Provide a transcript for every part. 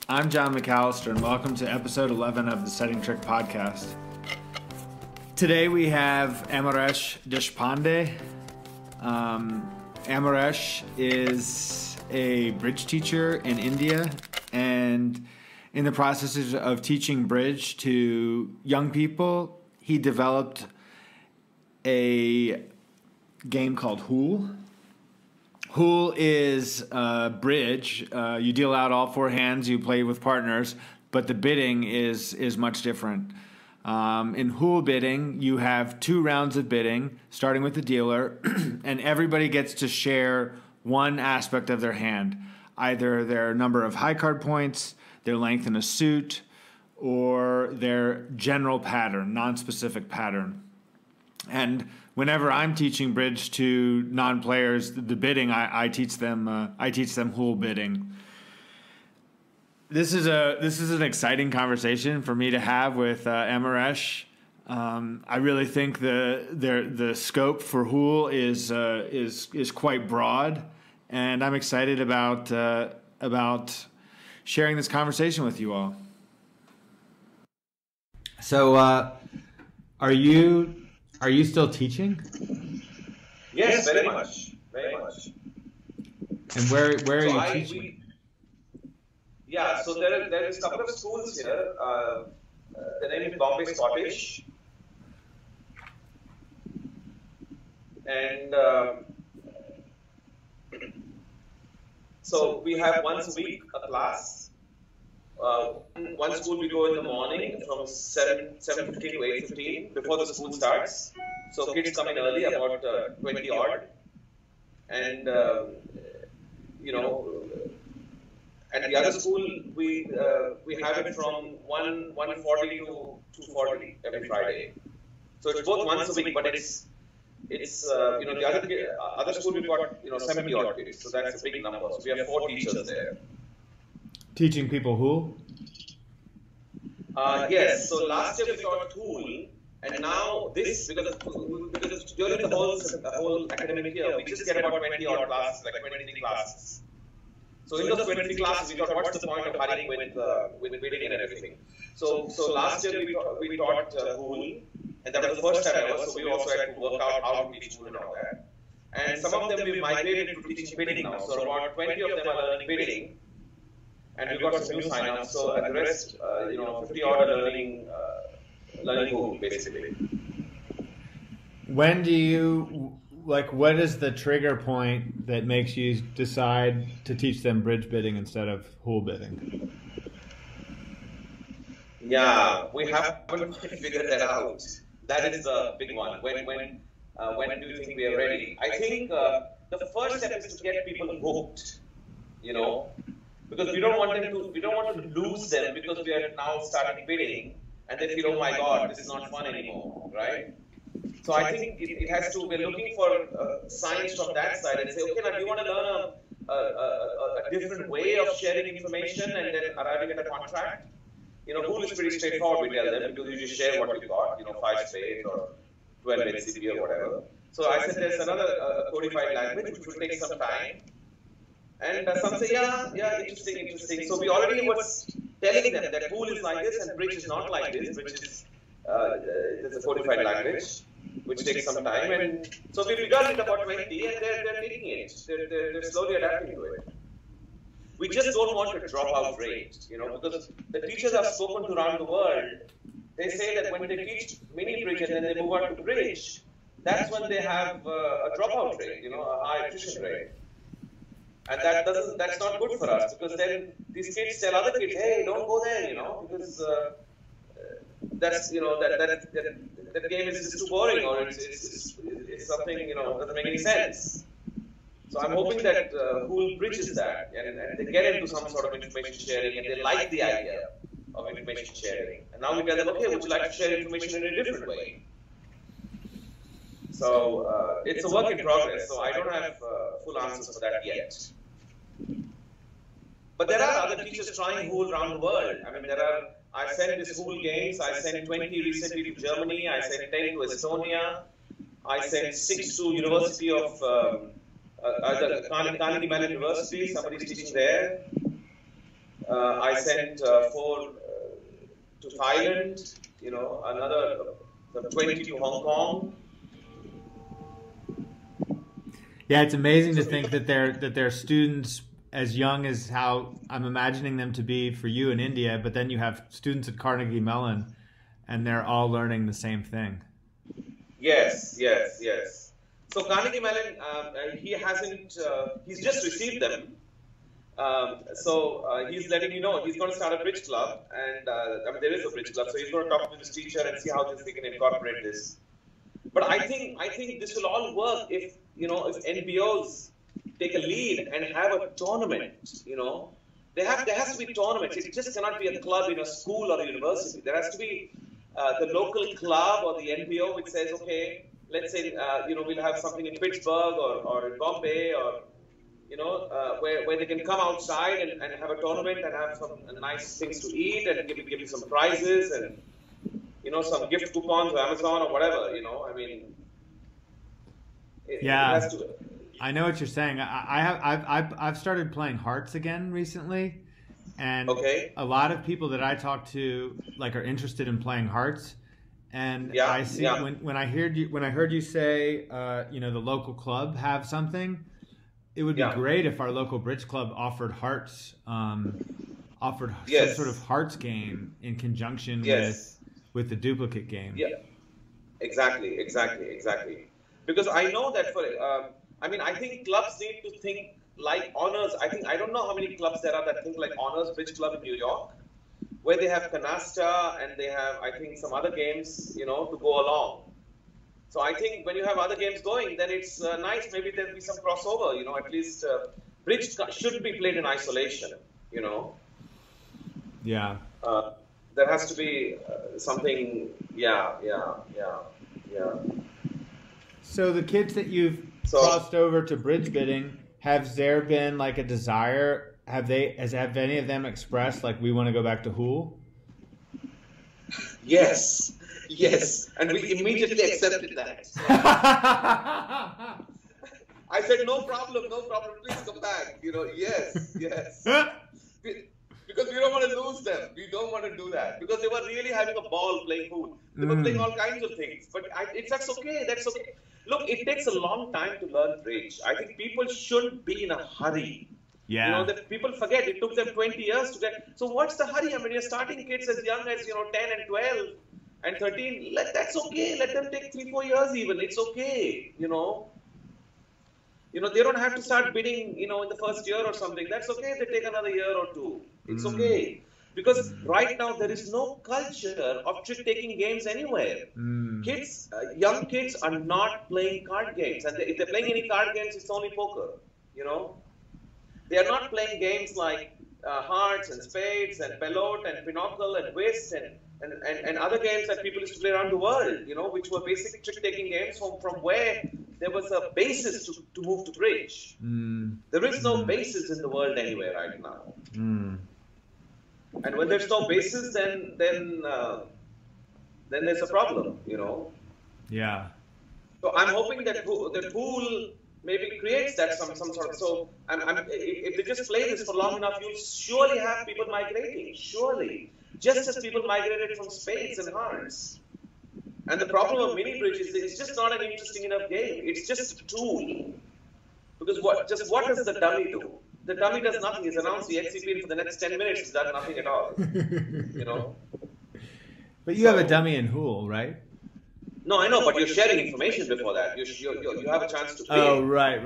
I'm John McAllister, and welcome to episode 11 of the Setting Trick podcast. Today we have Amaresh Deshpande. Amaresh is a bridge teacher in India, and in the process of teaching bridge to young people, he developed a game called Hool. Hool is bridge. You deal out all four hands. You play with partners, but the bidding is much different. In Hool bidding, you have 2 rounds of bidding, starting with the dealer, and everybody gets to share one aspect of their hand, either their number of high card points, their length in a suit, or their general pattern, non-specific pattern. And whenever I'm teaching bridge to non-players, the bidding, I teach them Hool bidding. This is an exciting conversation for me to have with Amaresh. I really think the scope for Hool is quite broad, and I'm excited about sharing this conversation with you all. So, are you still teaching? Yes, very much. And where are you teaching? So there is a couple of schools here. The name is Bombay Scottish, and so we have once a week a class. One school we go in the morning from 7:15 to 8:15 before the school starts. So kids come in early, about 20 odd, and and the other school we have it from 1:40 to 2:40 every Friday. So it's both once a week, but it's the other school we've got 70 odd kids, so that's a big number. So we have 4 teachers there. Teaching people Hool? Yes. So last year we taught Hool, and now this because during the whole academic year we just get about 20 odd classes, like 23 classes. So in those 23 classes, we thought, what's the point of hurrying with bidding and everything? So last year we taught Hool, and that was the first time ever. So we also had to work out how to teach Hool and all that. And some of them we migrated to teaching bidding now. So about 20 of them are learning bidding. And we've got some new sign-ups, so the rest, 50 odd are learning Hool, basically. When do you, what is the trigger point that makes you decide to teach them bridge bidding instead of Hool bidding? Yeah, we haven't figured that out. That is the big one. When do you think we are ready? I think the first step is to get people hooked, because we don't want to lose them because we are now starting bidding and they feel, oh my God, this is not fun anymore, right? So I think it has to, we're looking for signs from that side and say, okay, now do you want to learn a different way of sharing information and then arriving at a contract? Hool is pretty straightforward, we tell them, because you just share what you got, 5 spades or 12 HCP or whatever. So I said there's another codified language which will take some time. And some say, yeah, interesting. So we already was telling them that Hool is like this and bridge is not like this, which is there's a codified language, which takes some time. And so we got it about 20, and they're taking it. They're slowly adapting to it. We just don't want a dropout rate, because the teachers have spoken to around the world. They say that when they teach mini bridge and then they move on to bridge, that's when they have a dropout rate, a high attrition rate. And that's not good for us, because then these kids tell other kids, hey, don't go there, because that's that game is just too boring, or it's something doesn't make any sense. So I'm hoping that Hool bridges that and they get into some sort of information sharing, and they like the idea of information sharing. And now we tell them, okay, would you like to share information in a different way? So it's a work in progress. So I don't have full answers for that yet. But there are other teachers trying Hool around the world. I mean, I sent these Hool games. I sent 20 recently to Germany. I sent 10 to Estonia. I sent 6 to University of Carnegie Mellon University. Somebody's teaching there. I sent four to Thailand, another 20 to Hong Kong. Yeah, it's amazing to think that they're students as young as how I'm imagining them to be for you in India, but then you have students at Carnegie Mellon, and they're all learning the same thing. Yes, yes, yes. So Carnegie Mellon, he hasn't, he's just received them. So he's letting me know he's going to start a bridge club, and I mean there is a bridge club, so he's going to talk to his teacher and see how they can incorporate this. But I think this will all work if if NPOs take a lead and have a tournament. There has to be tournaments. It just cannot be a club in a school or a university. There has to be the local club or the NPO which says, okay, let's say we'll have something in Pittsburgh or in Bombay or where they can come outside and have a tournament and have some nice things to eat and give you some prizes and some gift coupons or Amazon or whatever. I mean, it has to. I know what you're saying. I've started playing hearts again recently, and a lot of people that I talk to are interested in playing hearts. And I see when I heard you say the local club have something, it would be great if our local bridge club offered hearts, some sort of hearts game in conjunction with the duplicate game. Yeah, exactly. Because I know that I think clubs need to think like Honors. I don't know how many clubs there are that think like Honors Bridge Club in New York, where they have canasta and they have, I think, some other games, to go along. So I think when you have other games going, then it's nice. Maybe there'll be some crossover, at least bridge shouldn't be played in isolation, Yeah. There has to be something, yeah. So the kids that you've crossed over to bridge bidding, has there been a desire? Have any of them expressed we want to go back to Hool? Yes, and we immediately accepted that. I said no problem, please come back. Yes. Because we don't want to lose them. We don't want to do that because they were really having a ball playing Hool. They were playing all kinds of things, but that's okay. That's okay. Look, it takes a long time to learn bridge. I think people shouldn't be in a hurry. Yeah. That people forget it took them 20 years to get. So what's the hurry? I mean, you're starting kids as young as 10 and 12 and 13. That's okay. Let them take 3-4 years even. It's okay. They don't have to start bidding. In the first year or something. That's okay. They take another year or two. It's okay. Because right now there is no culture of trick-taking games anywhere. Young kids are not playing card games, and if they're playing any card games, it's only poker. They are not playing games like hearts and spades and pelote and pinochle and whist and other games that people used to play around the world. Which were basic trick-taking games from where there was a basis to move to bridge. There is no basis in the world anywhere right now. And when there's no basis, then there's a problem, Yeah. So I'm hoping that Hool maybe creates that some sort of. So if they just play this for long enough, you'll surely have people migrating. Surely, just as people migrated from spades and hearts. And the problem of mini bridge is it's just not an interesting enough game. It's just a tool. Because what does the dummy do? The dummy does nothing. He's announced the XCP and for the next 10 minutes. He's done nothing at all. But you have a dummy in Hool, right? No, I know, but you're sharing information before that. You have a chance to play. Oh, right.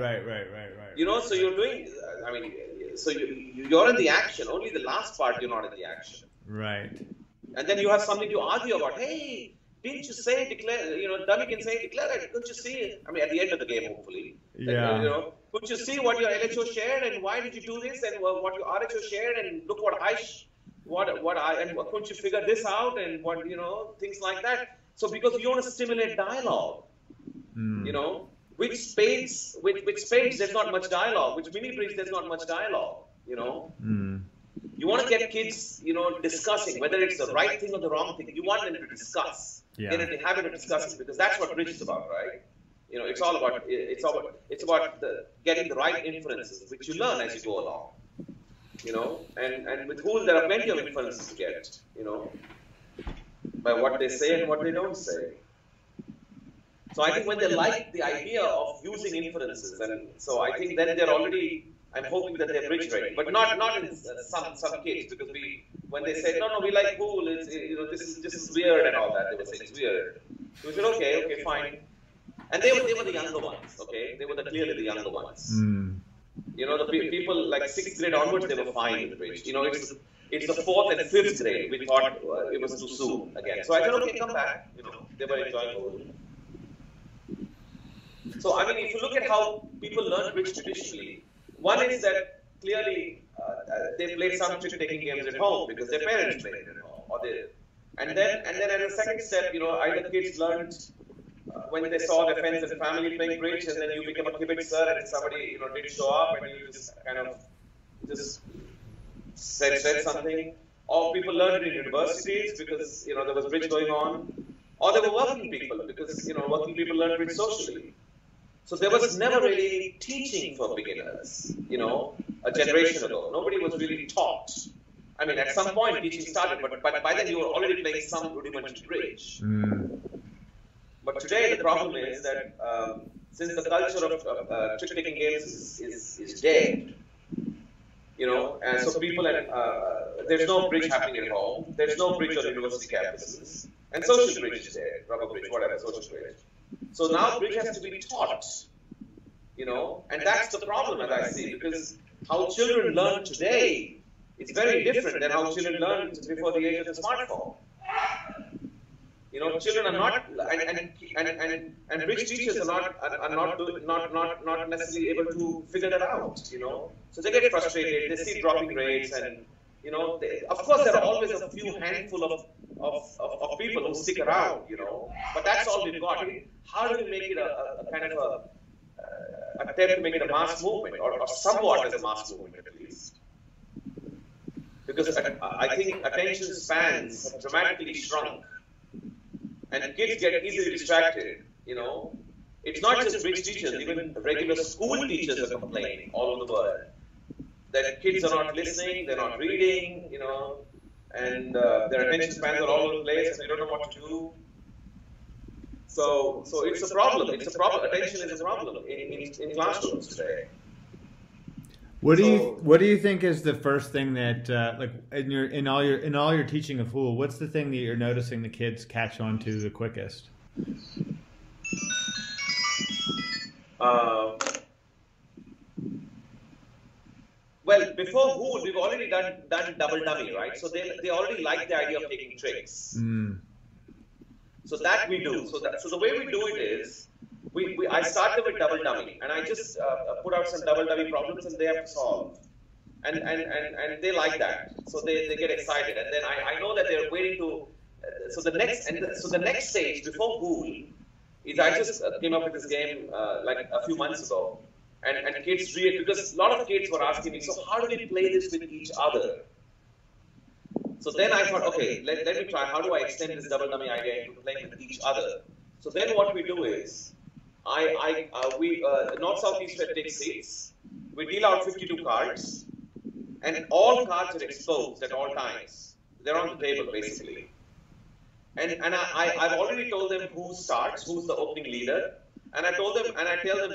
So you're doing. So you're in the action. Only the last part you're not in the action. Right. And then you have something to argue about. Hey, didn't you say declare? Dummy can say declare it. Couldn't you see it? I mean, at the end of the game, hopefully. Yeah. Couldn't you see what your LHO shared and why did you do this and what your RHO shared and look what couldn't you figure this out and what things like that. So because you want to stimulate dialogue, which spades there's not much dialogue. Which mini bridge there's not much dialogue. You want to get kids, discussing whether it's the right thing or the wrong thing. You want them to discuss. Yeah. Get in the habit of discussing because that's what bridge is about, right? It's about getting the right inferences, which you learn as you go along. and with Hool there are plenty of inferences to get, by what they say and what they don't say. So I think when they like the idea of using inferences, and so I think then they're already, I'm hoping that they're bridge ready, but not in some kids, because when they say no we like Hool, this is weird and all that, they would say it's weird. So we said okay fine, and they were the younger ones, okay, they were clearly the younger ones. The people like 6th grade onwards, they were fine with bridge. It's the 4th and 5th grade we thought it was too soon again. So I said okay, come back. They were enjoying Hool. So, I mean, if you look at how people learn bridge traditionally, one is that clearly they played some trick-taking games at home because their parents played it at home, and then as a second step, either kids learned when they saw their friends and family playing bridge, and then you became a kibitzer, and somebody did show up, and you just kind of said something. Or people learned it in universities because there was bridge going on, or they were working people because working people learn bridge socially. So there was never really teaching for beginners, a generation ago. Nobody was really taught. I mean, at some point teaching started, but by then you were already playing some rudimentary bridge. But today the problem is that since the culture of trick-taking games is dead, and so people, there's no bridge happening at home, there's no bridge on university campuses, and social bridge is dead, rubber bridge, whatever, social bridge. So now bridge has to be taught, and that's the problem that I see, because how children learn today is very different than how children learned before the age of the smartphone. Children are not, and bridge teachers are not necessarily able to figure that out. So they get frustrated, they see dropping rates, and of course there are always a few handful of people who stick around, but that's all we've got. How do we make it a kind of attempt to make it a mass movement, or somewhat as a mass movement at least? Because I think attention spans have dramatically shrunk, and kids get easily distracted. It's not just bridge teachers, even regular school teachers are complaining all over the world that kids are not listening, they're not reading, and their attention spans are all over the place, and they don't know what to do. So it's a problem. It's a problem. Attention is a problem in classrooms today. What do you think is the first thing that like in all your teaching of Hool, what's the thing that you're noticing the kids catch on to the quickest? Well, before Hool, we've already done double dummy, right? So they already like the idea of taking tricks. So that we do. So the way we do it is, I start them with double dummy, and I just put out some double dummy problems, and they have to solve. And they like that. So they get excited, and then I know that they're waiting to. So the next stage before Hool is I just came up with this game like a few months ago. And kids really, because a lot of kids were asking me, so how do we play this with each other? So then I thought, okay, let me try, how do I extend this double dummy idea into playing with each other? So then what we do is, we North, South, East take seats, we deal out 52 cards, and all cards are exposed at all times. They're on the table, basically. And I've already told them who starts, who's the opening leader, and I tell them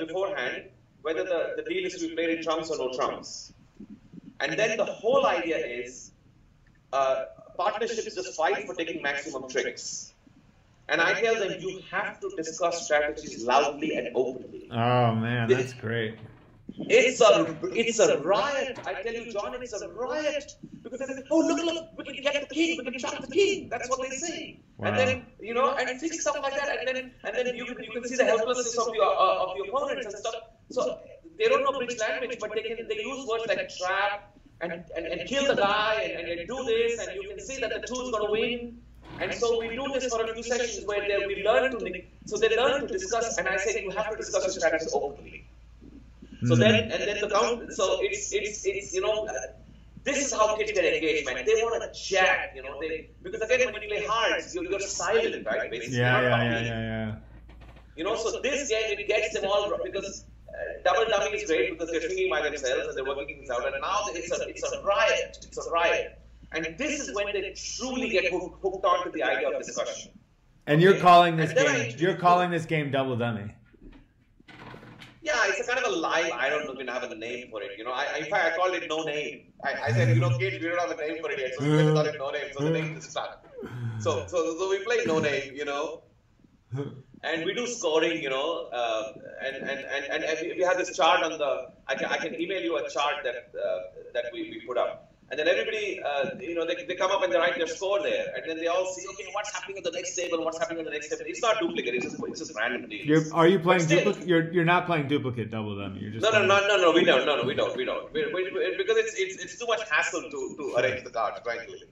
beforehand whether the deal is to be played in trumps or no trumps. And then the whole idea is partnerships just fight for taking maximum tricks. And I tell them you have to discuss strategies loudly and openly. Oh man, that's great. It's a riot. I tell you, John, it's a riot. Because they say, oh, look, we can get the king, we can trap the king. That's what they say. Wow. And then, and think stuff like that. And then you can see the helplessness of your opponents and stuff. So they don't know bridge language, but they use words like trap and kill the guy and do this, and you can see that the two's going to win. And so we do this for a few sessions where we learn they learn to discuss, and I say you have to discuss your strategies openly. So then the count. So it's this is how kids get engaged, man. They want to chat, because again when you play hearts, you're silent, right? Basically, yeah. So this game it gets them all because Double Dummy is great because they're thinking by themselves and they're working things out. And now it's a riot. It's a riot. And this is when they truly get hooked onto the idea of discussion. And you're calling this game. You're calling this game Double Dummy. Yeah, it's a kind of a live. I don't even have a name for it. You know, in fact, I called it No Name. I said, you know, kids, we don't have a name for it yet, so we call it No Name. So the name is stuck. So we play No Name, you know, and we do scoring, you know, and we have this chart on the. I can email you a chart that we put up. And then everybody, you know, they come up and they write their score there. And then they all see, okay, what's happening at the next table, what's happening at the next table. It's not duplicate, it's just random deals. Are you playing duplicate? You're not playing duplicate Double Dummy. You're just No, we don't. Because it's too much hassle to arrange the cards, frankly.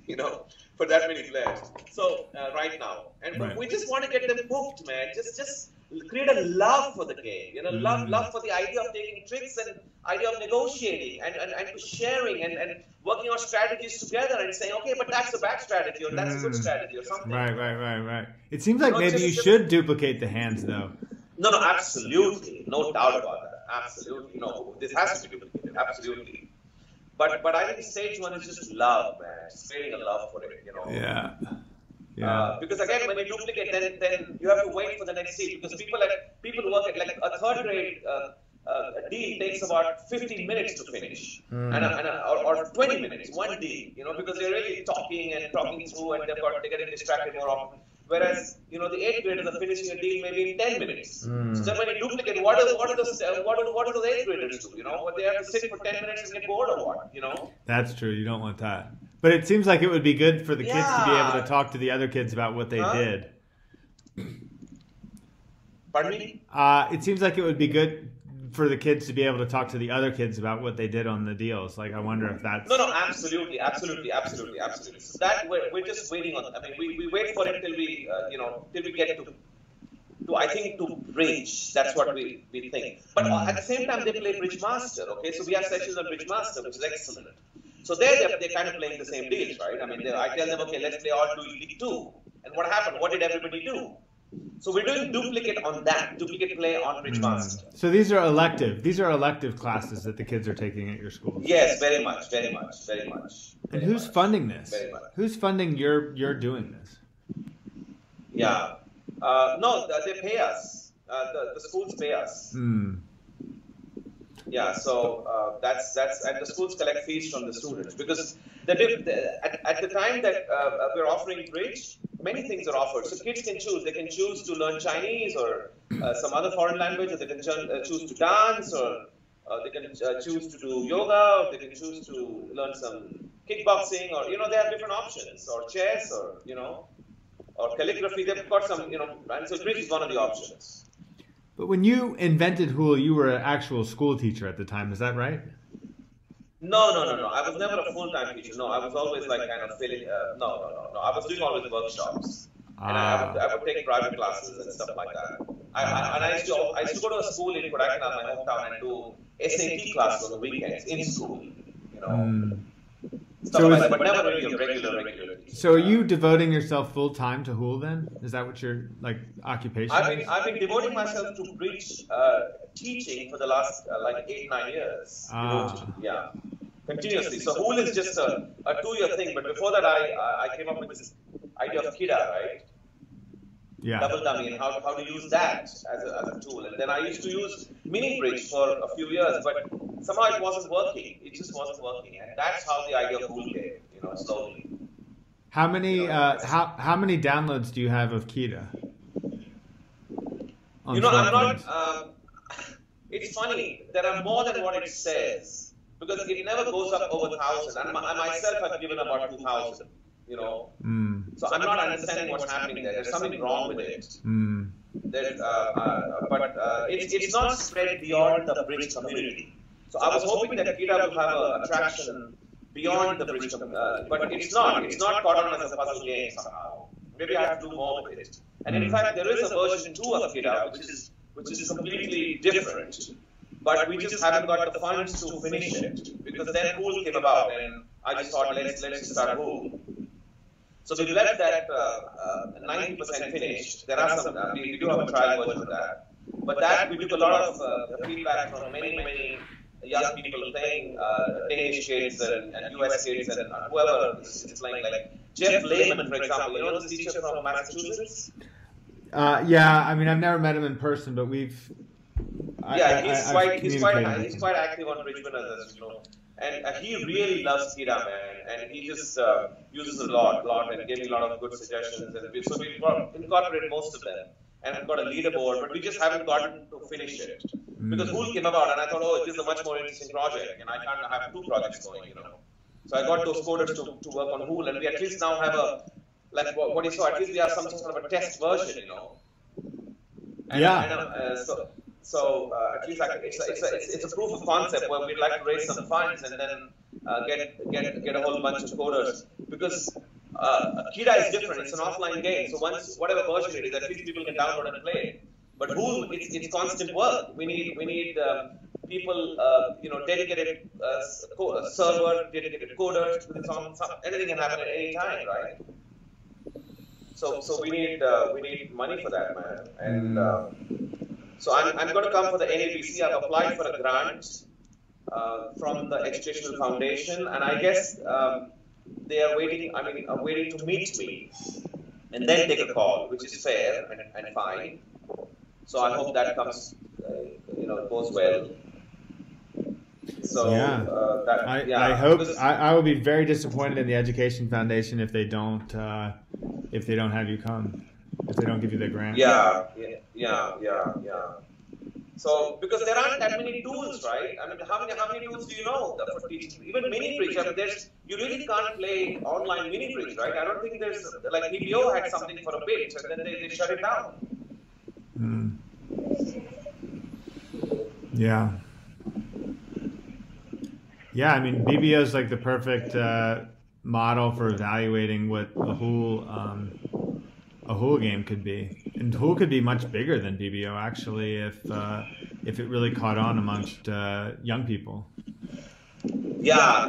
You know, for that many players. So, right now. And we just want to get them hooked, man. Just create a love for the game, you know, love for the idea of taking tricks and idea of negotiating and sharing and working on strategies together and saying, okay, but that's a bad strategy or that's a good strategy or something. Right. It seems like maybe you should duplicate the hands, though. No, absolutely. No doubt about that. Absolutely. No, this has to be duplicated. Absolutely. But I think stage one is just love, man. Just creating a love for it, you know. Yeah. Because again, when you duplicate, then you have to wait for the next deal. Because people work at like a third grade deal takes about 15 minutes to finish, or 20 minutes, one deal. You know, because they're really talking through, and they're getting distracted more often. Whereas, you know, the 8th graders are finishing a deal maybe in 10 minutes. So then when you duplicate, what do those 8th graders do? You know, what they have to sit for 10 minutes and get bored or what? You know. That's true. You don't want that. But it seems like it would be good for the kids to be able to talk to the other kids about what they did. Pardon me? It seems like it would be good for the kids to be able to talk to the other kids about what they did on the deals. Like, I wonder if that's... No, absolutely. So that we're just waiting on. I mean, we wait for it till we, till we get to bridge. That's what we think. But at the same time, they play Bridge Master. Okay, so we have sessions on Bridge Master, which is excellent. So they're kind of playing the same deals, right? I mean, I tell them, okay, let's play all League 2. And what happened? What did everybody do? So we're doing duplicate on that, duplicate play on Bridge Master. So these are elective. These are elective classes that the kids are taking at your school. Yes, very much. And who's funding this? Very much. Who's funding your doing this? Yeah. No, they pay us. The schools pay us. Yeah, so that's and the schools collect fees from the students because at the time that we're offering Bridge, many things are offered. So kids can choose. They can choose to learn Chinese or some other foreign language, or they can choose to dance, or they can choose to do yoga, or they can choose to learn some kickboxing, or they have different options, or chess, or or calligraphy. They've got some, and so Bridge is one of the options. But when you invented Hool, you were an actual school teacher at the time. Is that right? No. I was never a full-time teacher. No, I was always like kind of filling. No. I was doing always workshops, and I would take private classes and stuff like that. I used to go to a school in Kodaikanal, my hometown, and do SAT classes on the weekends in school. Stuff like that, but never really a regular. So are you devoting yourself full time to Hool then? Is that what your occupation is? I've been devoting myself to Bridge teaching for the last 8-9 years. Yeah, continuously. So Hool is just a 2-year thing, but before that I came up with this idea of Kida, right? Yeah. Double Dummy, and how to use that as a tool. And then I used to use Mini Bridge for a few years, but somehow it wasn't working. It just wasn't working, and that's how the idea of Hool came, slowly. How many how many downloads do you have of Kida? I'm not. It's funny. There are more than what it says because it never goes up over 1,000. And I myself have given about 2,000. So I'm not understanding what's happening there. There's something wrong with it. But it's not spread beyond the Bridge community. So I was hoping that Kida will have an attraction beyond the Bridge community, but it's not. It's not caught on as a puzzle game somehow. Maybe I have to do more with it. And in fact, there is a version 2 of Kida, which is completely different. But we just haven't got the funds to finish it because then Hool came about, and I just thought let's just start Hool. So we left that 90% finished. There are some. We do have a trial version of that. But that we took a lot of feedback from many young people playing Danish kids and US kids and whoever is playing, like Jeff Lehman, for example. You know this teacher from Massachusetts? Yeah, I mean, I've never met him in person, but we've. He's quite active on Bridge Winners, you know. And he really loves Kida, man, and he just uses a lot, and gave me a lot of good suggestions. And so we incorporated most of them, and I've got a leaderboard, but we just haven't gotten to finish it because Hool came about, and I thought, oh, this is a much more interesting project, and I can't have two projects going, you know. So I got those coders to work on Hool, and we at least now have a what you saw. At least we have some sort of a test version, you know. And, So at least it's a proof of concept where we'd like to raise some funds and then get a whole bunch of coders, because Kida is different. It's an offline game, so once whatever version it is, at least people can download and play it. But Hool, it's constant work. We need people, dedicated server, dedicated coders. Anything can happen at any time, right? So we need money for that, man. And so I'm going to come for the NABC. I've applied for a grant from the Educational Foundation, and I guess they are waiting. Waiting to meet me, and then take a call, which is fair and fine. So I hope that comes, goes well. So I hope I will be very disappointed in the Education Foundation if they don't have you come. If they don't give you the grant. Yeah. So because there aren't that many tools, right? I mean, how many tools do you know for teaching? Even mini bridge. I mean, you really can't play online mini bridge, right? I don't think there's like BBO had something for a bit, and then they shut it down. Yeah. Yeah, I mean, BBO is like the perfect model for evaluating what a Hool game could be, and Hool could be much bigger than BBO actually if it really caught on amongst young people. Yeah,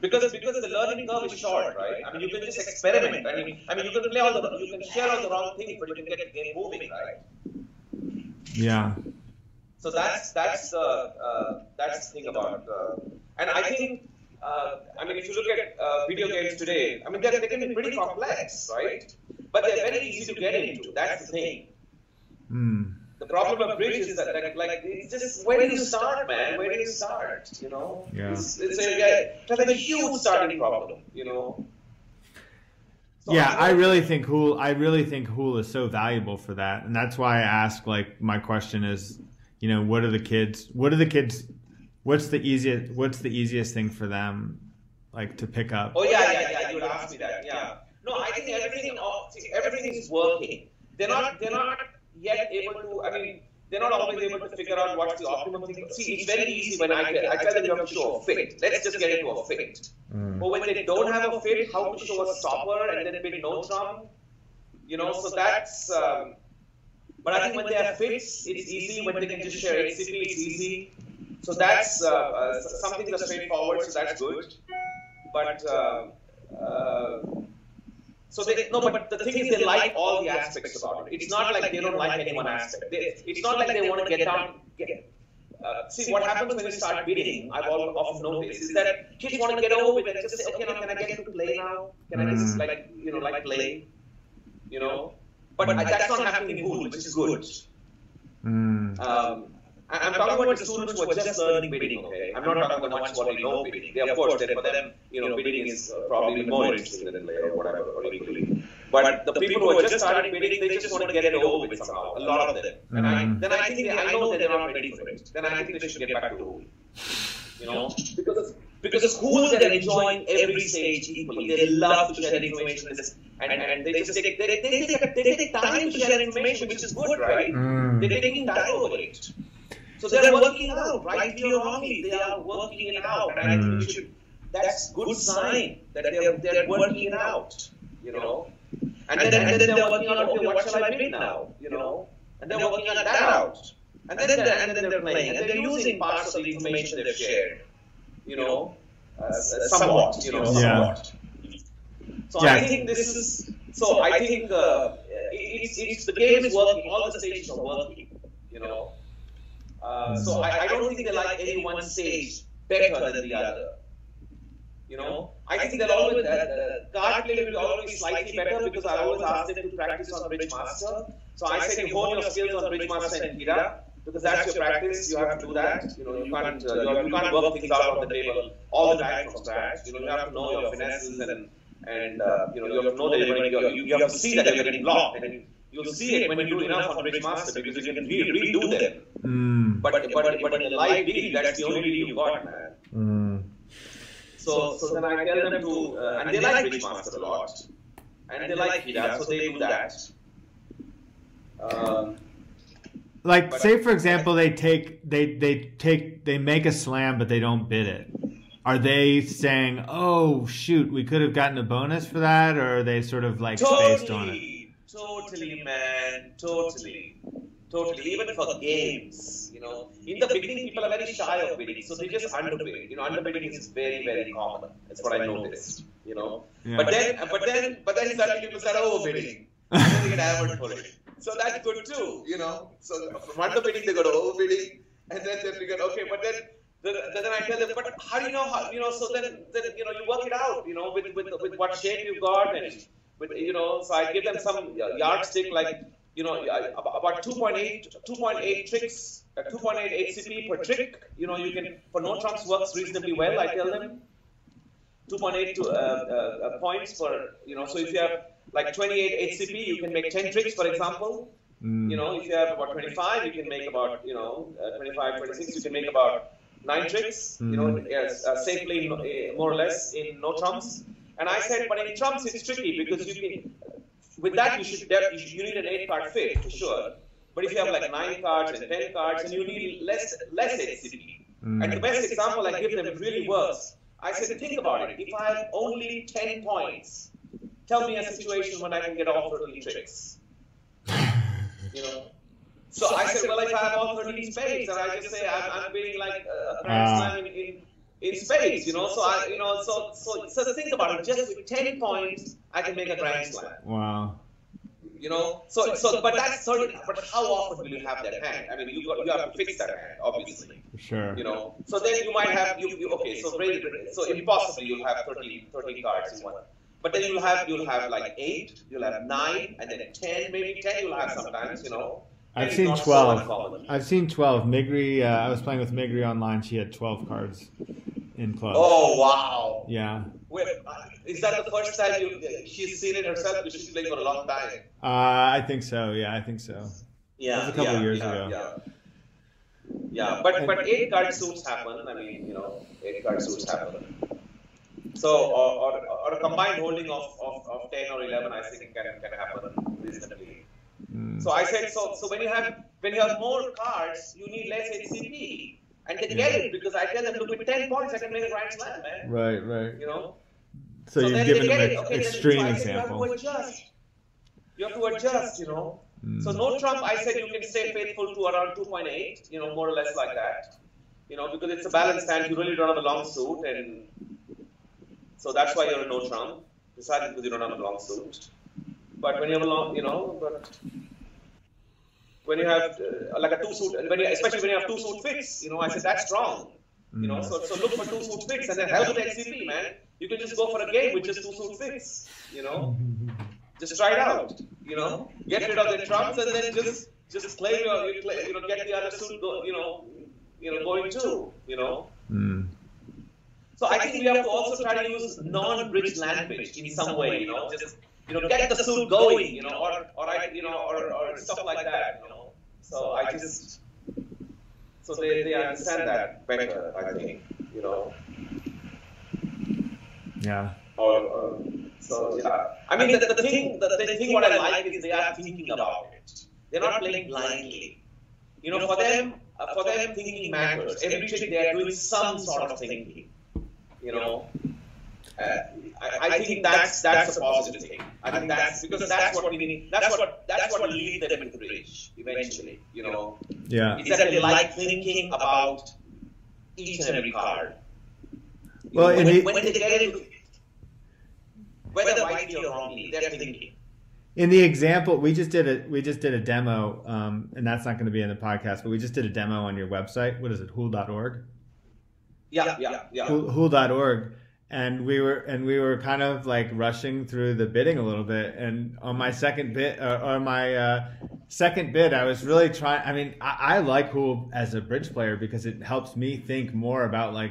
because the learning curve is short, right? I mean, you can just experiment. I mean, you can play you can share all the wrong things, but you can get the game moving, right? Yeah. So that's the thing about, and I think. If you look at video games today, I mean, they can be pretty complex, right? But they're very easy to get into. That's the thing. The problem of bridge is that, it's just, where do you start, man? Where do you start? You know? Yeah. It's a huge starting problem, you know? So yeah, I really think Hool is so valuable for that. And that's why I ask, like, my question is, what are the kids, what's the easiest thing for them, like, to pick up? Oh yeah. You would ask me that. Yeah. No, I think everything is working. They're not yet able to. I mean, they're not always able to figure out what's the optimum thing. See, it's very easy when I tell them you have to show a fit. Let's just get into a fit. But when they don't have a fit, how to show a stopper and then big no trump? So that's. But I think when they have fits, it's easy. When they can just share HCP, it's easy. So that's something that's straightforward, so that's good. But but the thing is, they like all the aspects about it. It's not like they don't like any one aspect. It's not like they want to get down. See, what happens when you start bidding, I've often noticed, is that kids want to get over with it and just say, okay, now can I get to play now? Can I just play? But that's not happening in Hool, which is good. I'm talking about the students who are just learning bidding, okay? I'm not talking about the ones who already know bidding. Of course, for them, bidding is probably more interesting than play or whatever, or equally. But the people who are just starting bidding, they just want to get it over with somehow, a lot of them. And I know that they're not ready for it. Then I think they should get back to Hool. Because Hool, they're enjoying every stage equally. They love to share information, and they just take time to share information, which is good, right? They're taking time over it. So they're working it out, rightly or wrongly, they are working it out. And I think that's a good sign that they're working it out, And then they're working on, okay, what shall I bid now, And they're working on that out. And then they're playing, and they're using parts of the information they've shared, somewhat, somewhat. So I think it's the game is working, all the stages are working. you know. So I don't think they like any one stage better than the other. You know, I think they'll always card play will always be slightly better because I always ask them to practice on Bridge Master. So I say you hone your skills on Bridge Master and Hira because that's your practice. You have to do that. You know, you can't work things out on the table all the time from scratch. You know, you have to know your finesses and you know, you have to know that you have to see that you're getting blocked, and you'll see it when you do enough on Bridge Master because you can redo them. But in the live league, that's the only league you got, man. So then I tell them to, and they like Bridge Master a lot, and they like Hira, so they do that. Like, say for example, they make a slam, but they don't bid it. Are they saying, "Oh shoot, we could have gotten a bonus for that," or are they sort of like spaced on it? Totally, man, totally. Even for games, you know, in the beginning, people are very shy of bidding, so they just underbid. You know, underbidding is very, very common. That's what I noticed. You know, Yeah. but then suddenly people start overbidding, and then they get hammered for it. So that's good too. You know, so from underbidding they go to overbidding, and then they figure, okay, but then I tell them, but how do you know how? You know, so then you know, you work it out. You know, with what shape you've got, and with, you know, so I give them some yardstick like, you know, about 2.8 tricks, 2.8 HCP per trick. You know, you can, for no trumps works reasonably well. I tell them 2.8 points per, you know. So if you have like 28 HCP, you can make 10 tricks, for example. You know, if you have about 25, you can make about, you know, 25, 26, you can make about 9 tricks. You know, safely, more or less in no trumps. And I said, but in trumps it's tricky because you can. With that, you need an 8-card fit for sure. But if you have like 9 cards and 10 cards, and you need less HCP. And the best example I give them, it really works. I said, think about it. If I have only 10 points, tell me a situation when I can get all 13 tricks. You know. So I said, well, if I have all 13 spades, and I just say I'm being like a grand slam in spades, you know. So so think about it. Just with 10 points, I can make a grand slam. Wow. You know, but that's certain. But how often will you have that hand? I mean, you have to fix that hand, obviously. Sure. You know, so then you might have okay. So impossibly you'll have 13 cards in one. But then you'll have like 8, you'll have 9, and then 10, maybe 10 you'll have sometimes. You know. I've seen 12. I've seen 12. Migri, I was playing with Migri online. She had 12 cards in clubs. Oh, wow. Yeah. Wait, is that the first time she's seen it herself? Because she's playing for a long time. I think so. Yeah, I think so. Yeah. That was a couple of years ago. Yeah, but 8-card suits happen. I mean, you know, 8-card suits happen. So, or a combined holding of 10 or 11, I think can happen reasonably. So I said, so when you have more cards, you need less HCP, and they get it because I tell them, look, with 10 points, I can make a grand slam, man. Right. You know. So you've given them an okay, extreme so example. You have to adjust. You know. So no trump. I said you can stay faithful to around 2.8. You know, more or less like that. You know, because it's a balanced hand. You really don't have a long suit, and so that's why you're a no trump. Besides, because you don't have a long suit. But when you have a long, you know, when you have like a 2-suit, especially when you have 2-suit fits, you know, I said that's strong. You know, so look for 2-suit fits and then help with HCP, man. You can just go for a game with just 2-suit fits, you know. Just try it out, you know. Get rid of the trumps and then just play you know, get the other suit, you know, going too, you know. So I think we have to also try to use non-bridge language in some way, you know, just. You know, get the suit going, you know, or stuff like that, you know. So I just, so they understand that better, I think, you know. Yeah. So yeah, I mean the thing what I like is they are thinking about it. They're not playing blindly. You know, for them thinking matters. Every trick they are doing some sort of thinking. You know. I think that's a positive thing. I think that's because that's what we need. That's what will lead them into bridge eventually. You know. Yeah. It's that they like thinking about each and every card. Well, when they get into whether rightly or wrongly, they're thinking. In the example, we just did a demo, and that's not going to be in the podcast, but we just did a demo on your website. What is it? Hool.org? Yeah. Hool.org. And we were kind of like rushing through the bidding a little bit. And on my second bid, I was really trying. I mean, I like Hool as a bridge player because it helps me think more about like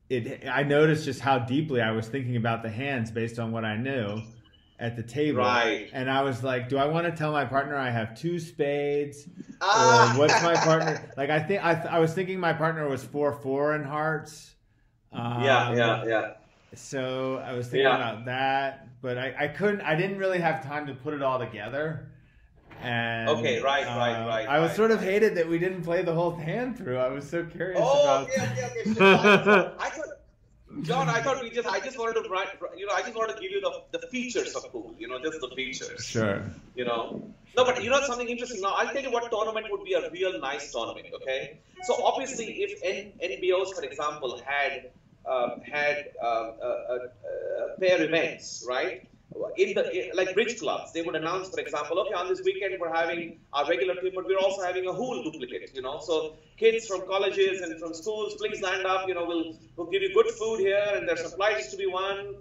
it. I noticed just how deeply I was thinking about the hands based on what I knew at the table. Right. And I was like, do I want to tell my partner I have 2 spades? Or what's my partner? Like, I was thinking my partner was 4-4 in hearts. Yeah. So I was thinking about that, but I didn't really have time to put it all together. And okay, right. I was sort of hated that we didn't play the whole hand through. I was so curious about. Okay. Sure. John, I just wanted to write, I just wanted to give you the features of Hool, just the features. Sure. No, but something interesting. Now, I'll tell you what tournament would be a real nice tournament, okay? So, obviously, if NBOs, for example, had pair events, right? Like bridge clubs, they would announce, for example, okay, on this weekend we're having our regular team, but we're also having a Hool duplicate, So kids from colleges and from schools, please land up, we'll give you good food here, and there's some prizes to be won,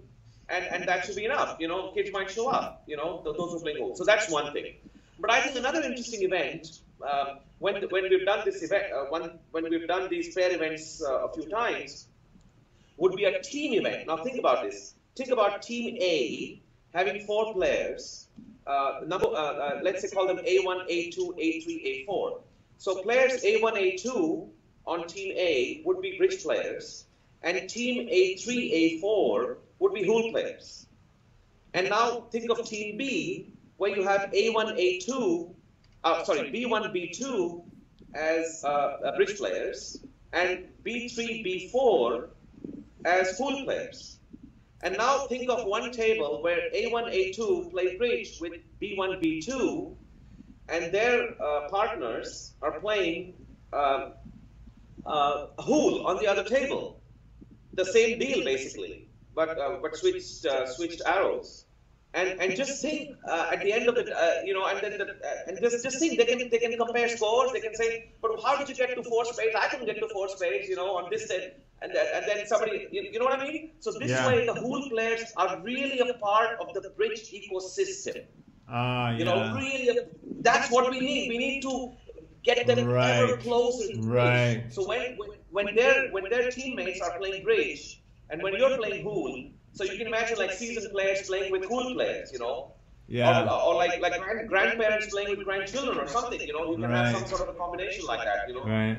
and that should be enough, Kids might show up, those who play Hool. So that's one thing. But I think another interesting event, when we've done this event, when we've done these pair events a few times, would be a team event. Now think about this. Think about Team A having 4 players. Let's say call them A1, A2, A3, A4. So players A1, A2 on Team A would be bridge players, and Team A3, A4 would be Hool players. And now think of Team B, where you have A1, A2, B1, B2 as bridge players, and B3, B4 as Hool players. And now think of one table where A1, A2 play bridge with B1, B2, and their partners are playing Hool on the other table. The same deal, basically, but switched arrows. And just think at the end of it, and just think they can compare scores. They can say, but how did you get to 4 spades? I couldn't get to 4 spades, on this set. And then somebody, you know what I mean? So this way, the Hool players are really a part of the bridge ecosystem. Really, that's what we need. We need to get them ever closer to bridge. So when their teammates are playing bridge, and when you're playing Hool, so you can imagine like seasoned players playing with Hool players, Yeah. Or like grandparents playing with grandchildren or something, you can have some sort of a combination like that, Right.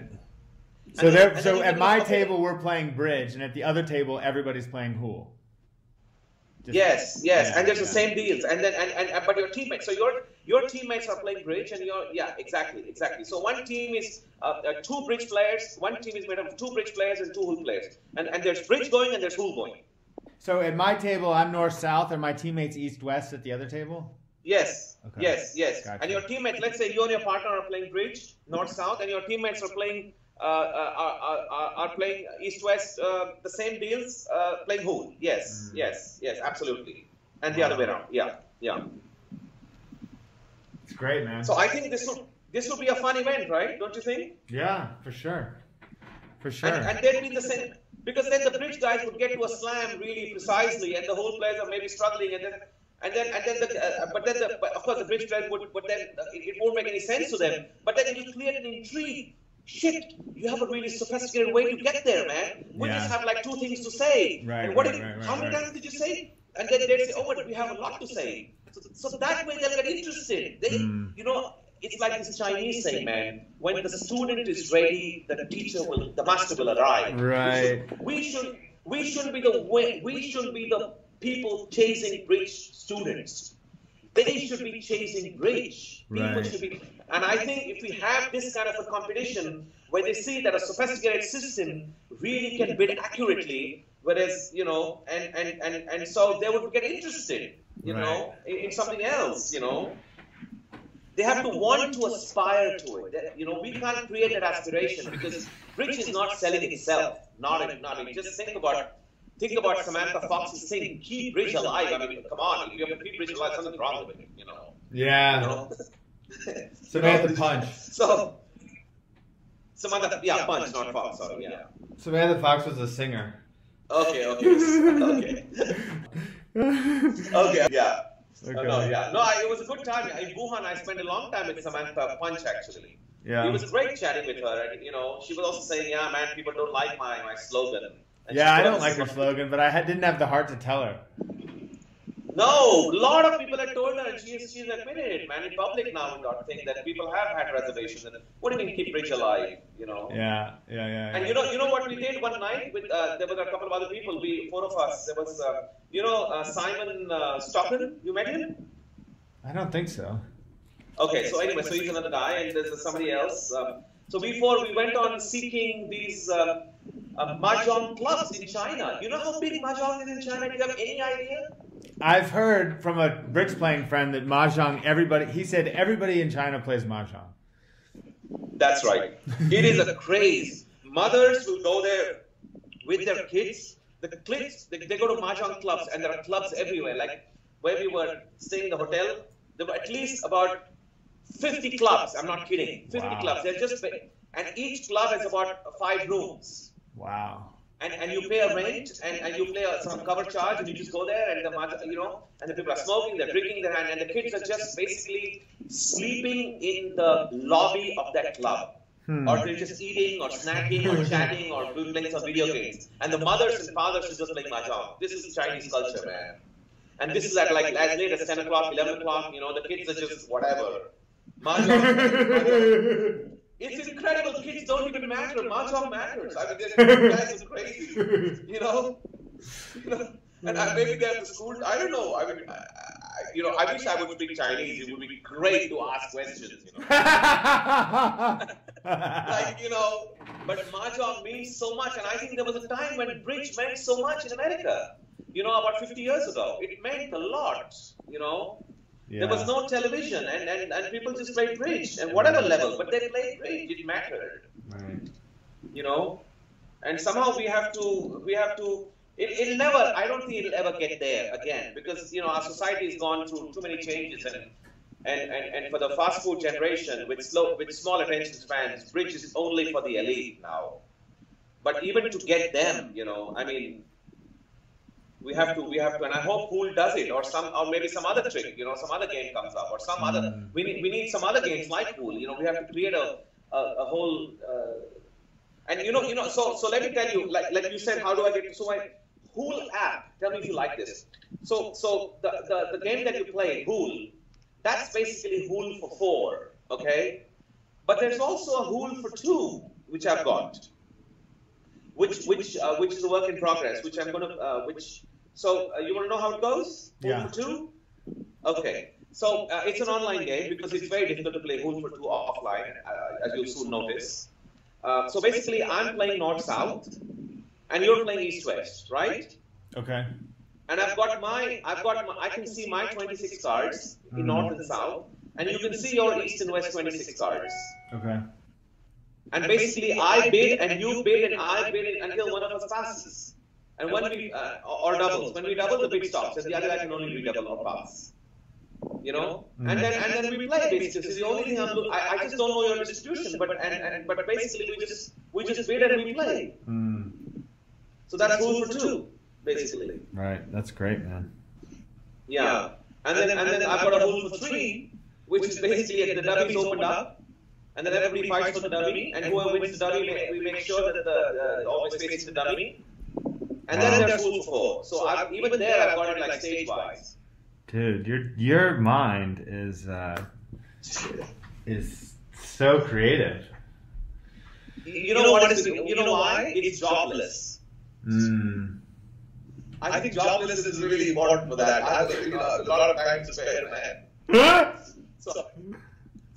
So at my table we're playing bridge, and at the other table everybody's playing Hool. Yes, and there's the same deals, and then but your teammates. So your teammates are playing bridge, and exactly. So one team is 2 bridge players. One team is made up of 2 bridge players and 2 Hool players, and there's bridge going and there's Hool going. So at my table I'm north-south, and my teammates east-west at the other table. Yes. Okay. Yes. Gotcha. And your teammates, let's say you and your partner are playing bridge north-south, and your teammates are playing. Are playing east-west, the same deals, playing Hool. Yes, absolutely. And the other way around. Yeah. It's great, man. So I think this would be a fun event, right? Don't you think? Yeah, for sure. And they'd be the same, because then the bridge guys would get to a slam really precisely, and the Hool players are maybe struggling, of course the bridge players would then it won't make any sense to them, but then it will create an intrigue. Shit, you have a really sophisticated way to get there, man. We just have like 2 things to say. Right, and how many times did you say? And then they'd say, oh, but we have a lot to say. So that way they'll get interested. It's like this Chinese saying, man, when the student is ready, the master will arrive. Right. We shouldn't be the people chasing bridge students. They should be chasing bridge. People should be. And I think if we have this kind of a competition where they see that a sophisticated system really can bid accurately, whereas, and so they would get interested, in something else, They have to want to aspire to it. We can't create that aspiration because bridge is not selling itself. Just think about think about Samantha Fox's thing, keep bridge alive. I mean, come on, if you have to keep bridge alive, something's wrong with it, Yeah. You know? Samantha Punch. So, Samantha, yeah, Punch, not Fox, sorry, yeah. Samantha Fox was a singer. Okay. Okay, yeah. Okay. No, it was a good time. In Wuhan, I spent a long time with Samantha Punch, actually. Yeah. It was great chatting with her. And, she was also saying, yeah, man, people don't like my slogan. And Yeah, I don't like her slogan, but I didn't have the heart to tell her. No, a lot of people had told her, and she's admitted it, man, in public now, and got thing that people have had reservations. And what do you mean keep bridge alive, Yeah. And you know what we did one night with there were a couple of other people, four of us. There was Simon Stockton. You met him? I don't think so. Okay, so anyway, so he's another guy, and there's somebody else. So before we went on seeking these mahjong clubs in China. You know how big mahjong is in China? Do you have any idea? I've heard from a bridge playing friend that mahjong, he said everybody in China plays mahjong. That's right. It is a craze. Mothers will go there with their kids. The kids, they go to mahjong clubs, and there are clubs everywhere. Like where we were staying in the hotel, there were at least about 50 clubs. I'm not kidding. 50 clubs. They're just, and each club has about 5 rooms. Wow. And you pay a rent, and you pay some cover charge, and you just go there, and and the people are smoking, they're drinking, and the kids are just basically sleeping in the lobby of that club. Or they're just eating, or snacking, or chatting, or playing some video games. And the mothers and fathers are just playing mahjong. This is Chinese culture, man. And this is at like as late as 10 o'clock, 11 o'clock, the kids are just whatever. Mahjong. It's incredible. Kids don't even matter. Mahjong matters. I mean, these guys are crazy. And maybe they're at the school. I don't know. I mean, I wish I would speak Chinese. It would be great to ask questions. But mahjong means so much. And I think there was a time when bridge meant so much in America. About 50 years ago. It meant a lot. Yeah. There was no television, and people just played bridge, and whatever level, but they played bridge. It mattered, right? And somehow we have to. It'll never. I don't think it'll ever get there again because our society has gone through too many changes, and for the fast food generation with small attention spans, bridge is only for the elite now. But even to get them, I mean. We have to, and I hope Pool does it, or maybe some other trick, some other game comes up, or some other. We need some other games like Pool. We have to create a whole. And so let me tell you, like you said, how do I get so my Pool app? Tell me if you like this. So the game that you play, Pool, that's basically Pool for 4, okay? But there's also a Pool for 2, which I've got. Which is a work in progress, which I'm going to, So you want to know how it goes? Yeah. Pool for 2? Okay. So it's an online game because it's very difficult to play Pool for 2 offline, as you'll soon notice. So basically, I'm playing North-South, and you're playing East-West, right? Okay. And I can see my 26 cards in North and South, and you can see your East and West 26 cards. Okay. And basically, I bid, and you bid, and I bid until one of us passes. And when we, or doubles. When we double, the bid stops, and the other guy can only redouble or pass. And then we play basically. So the only thing I just don't know your distribution, but basically we just bid and we play. So that's Pool for 2, basically. Right. That's great, man. Yeah. And then I've got a Pool for 3, which is basically the dummies opened up. And then everybody fights for the dummy, and whoever wins the dummy, we make sure that the always faces the dummy. And then there's Pool for 4. So even there, I've got it like stage-wise. Dude, your mind is so creative. You know what? You know why? It's jobless. I think jobless is really important for that. I have a lot of time to spare, man.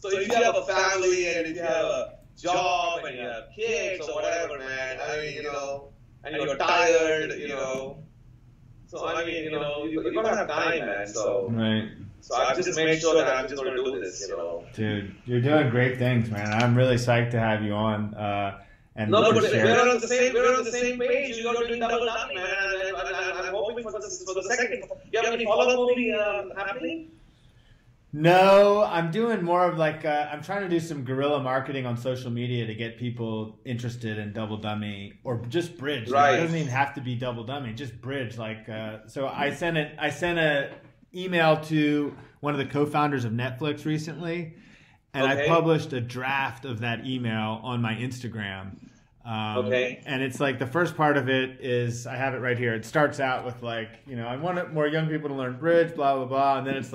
So if you have a family and if you have a job and you have kids or whatever, man, I mean, and you're tired, So I mean, you're gonna have time, man. So right. So I just made sure that I'm just gonna do this, Dude, you're doing great things, man. I'm really psyched to have you on. No, but we're on the same page. You're doing double dummy, man. this is for the second. You have any follow-up movie happening? No, I'm doing more of like I'm trying to do some guerrilla marketing on social media to get people interested in Double Dummy or just Bridge. Right. It doesn't even have to be Double Dummy, just Bridge. Like so, I sent a email to one of the co-founders of Netflix recently, and I published a draft of that email on my Instagram. And it's like the first part of it is, I have it right here. It starts out with like, you know, I want more young people to learn Bridge, blah, blah, blah. And then it's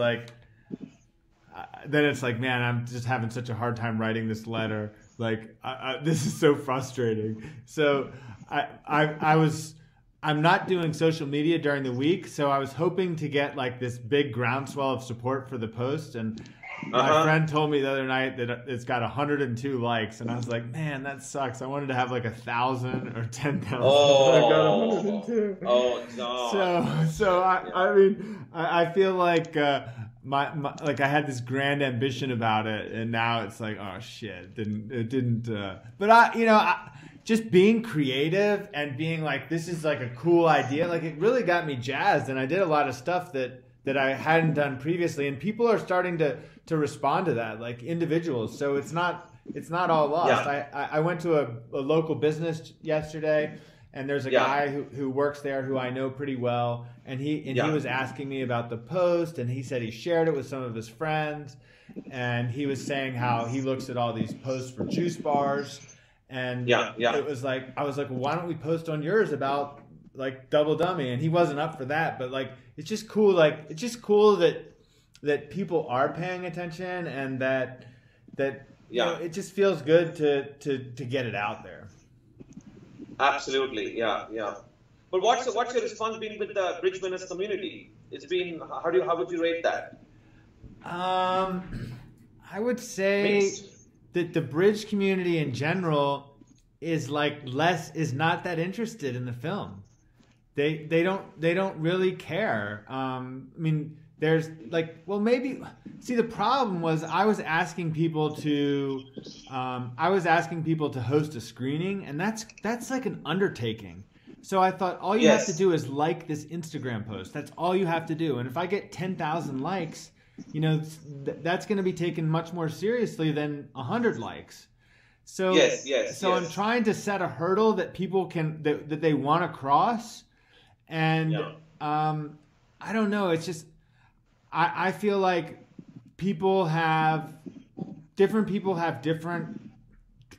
like, man, I'm just having such a hard time writing this letter. Like, this is so frustrating. So I'm not doing social media during the week. So I was hoping to get like this big groundswell of support for the post. And my friend told me the other night that it's got 102 likes, and I was like, man, that sucks. I wanted to have like 1,000 or 10,000. Oh, I got 102. Oh no. So I mean, I feel like my like I had this grand ambition about it, and now it's like, oh shit, it didn't. But just being creative and being like, this is like a cool idea. Like it really got me jazzed, and I did a lot of stuff that I hadn't done previously, and people are starting to respond to that, like individuals. So it's not all lost. Yeah. I went to a local business yesterday, and there's a guy who works there who I know pretty well, and he was asking me about the post, and he said he shared it with some of his friends, and he was saying how he looks at all these posts for juice bars, and it was like, I was like, well, why don't we post on yours about like Double Dummy? And he wasn't up for that, but like it's just cool. Like it's just cool that people are paying attention, and that you know, it just feels good to get it out there. Absolutely, yeah. But what's your response been with the Bridge Winners community? It's been, how would you rate that? I would say that the Bridge community in general is not that interested in the film. They don't really care. I mean, there's like, well, maybe, see, the problem was I was asking people to host a screening, and that's like an undertaking. So I thought all you have to do is like this Instagram post. That's all you have to do. And if I get 10,000 likes, you know, that's going to be taken much more seriously than 100 likes. So I'm trying to set a hurdle that people that they want to cross. And I don't know. It's just I feel like different people have different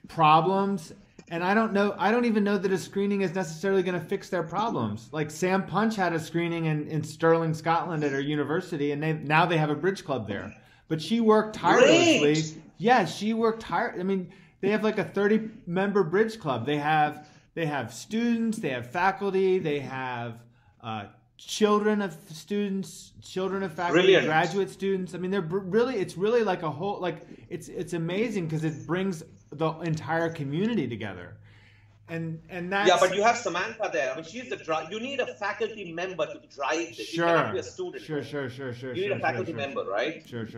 problems, and I don't even know that a screening is necessarily going to fix their problems. Like Sam Punch had a screening in Stirling, Scotland at her university, and now they have a bridge club there. But she worked tirelessly. Great. Yeah, she worked I mean, they have like a 30-member bridge club. They have students, they have faculty, they have children of students, children of faculty, Brilliant. graduate students. I mean, it's really like a whole, like it's amazing because it brings the entire community together. And that's, but you have Samantha there. I mean, she's the you need a faculty member to drive this. Sure. You cannot be a student. Sure. You need a faculty member, right? Sure.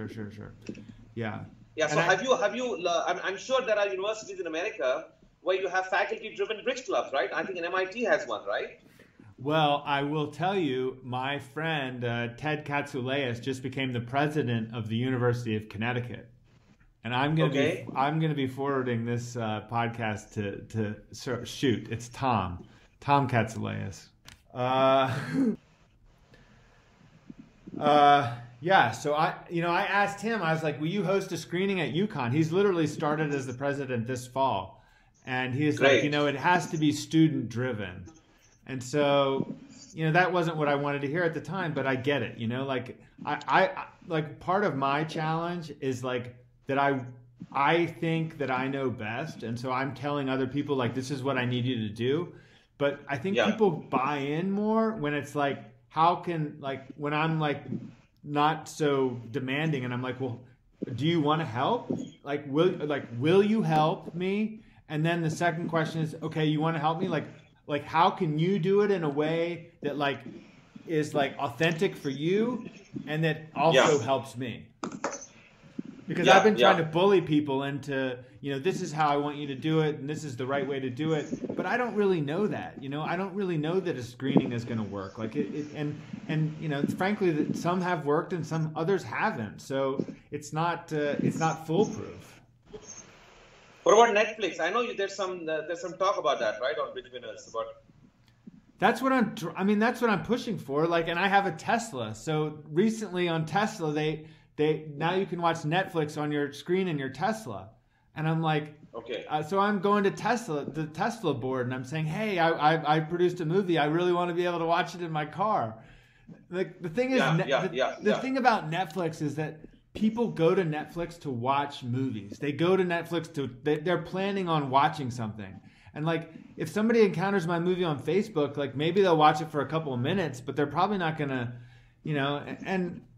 Yeah. Yeah. So have you? I'm sure there are universities in America where you have faculty-driven bridge clubs, right? I think MIT has one, right? Well, I will tell you, my friend Ted Katsouleas just became the president of the University of Connecticut, and I'm going to be forwarding this podcast to shoot. It's Tom Katsouleas. Yeah. So I asked him. I was like, "Will you host a screening at UConn?" He's literally started as the president this fall, and he's like, it has to be student driven. And so, that wasn't what I wanted to hear at the time, but I get it. Like I like, part of my challenge is like that I think that I know best, and so I'm telling other people like, this is what I need you to do. But I think people buy in more when it's like, how can, like, when I'm like not so demanding, and I'm like, well, do you want to help? Like, will you help me? And then the second question is, okay, you want to help me? Like, how can you do it in a way that like is like authentic for you, and that also helps me? Because Yeah, I've been trying yeah. to bully people into, this is how I want you to do it, and this is the right way to do it. But I don't really know that. I don't really know that a screening is going to work. Like and frankly, that some have worked and some others haven't. So it's not foolproof. What about Netflix? I know there's some talk about that, right, on Bridge Winners about. That's what that's what I'm pushing for. Like, and I have a Tesla. So recently on Tesla, they now you can watch Netflix on your screen in your Tesla, and I'm like, Okay. So I'm going to the Tesla board, and I'm saying, hey, I produced a movie. I really want to be able to watch it in my car. Like the thing is, the thing about Netflix is that people go to Netflix to watch movies. They go to Netflix they're planning on watching something. And like, if somebody encounters my movie on Facebook, like maybe they'll watch it for a couple of minutes, but they're probably not gonna,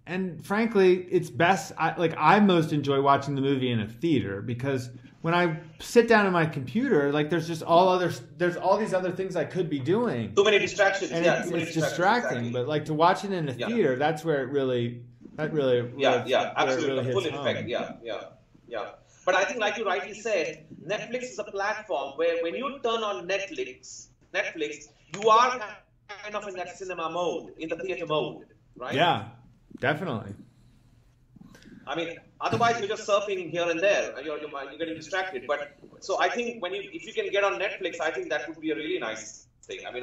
and frankly, it's best. I most enjoy watching the movie in a theater because when I sit down at my computer, like there's all these other things I could be doing. Too many distractions. And it's distracting. Exactly. But like to watch it in a theater, that's where it really absolutely the full effect. Yeah. But I think, like you rightly said, Netflix is a platform where when you turn on Netflix, you are kind of in that cinema mode, in the theater mode, right? Yeah, definitely. I mean, otherwise you're just surfing here and there, and you're getting distracted. But so I think if you can get on Netflix, I think that would be a really nice thing. I mean,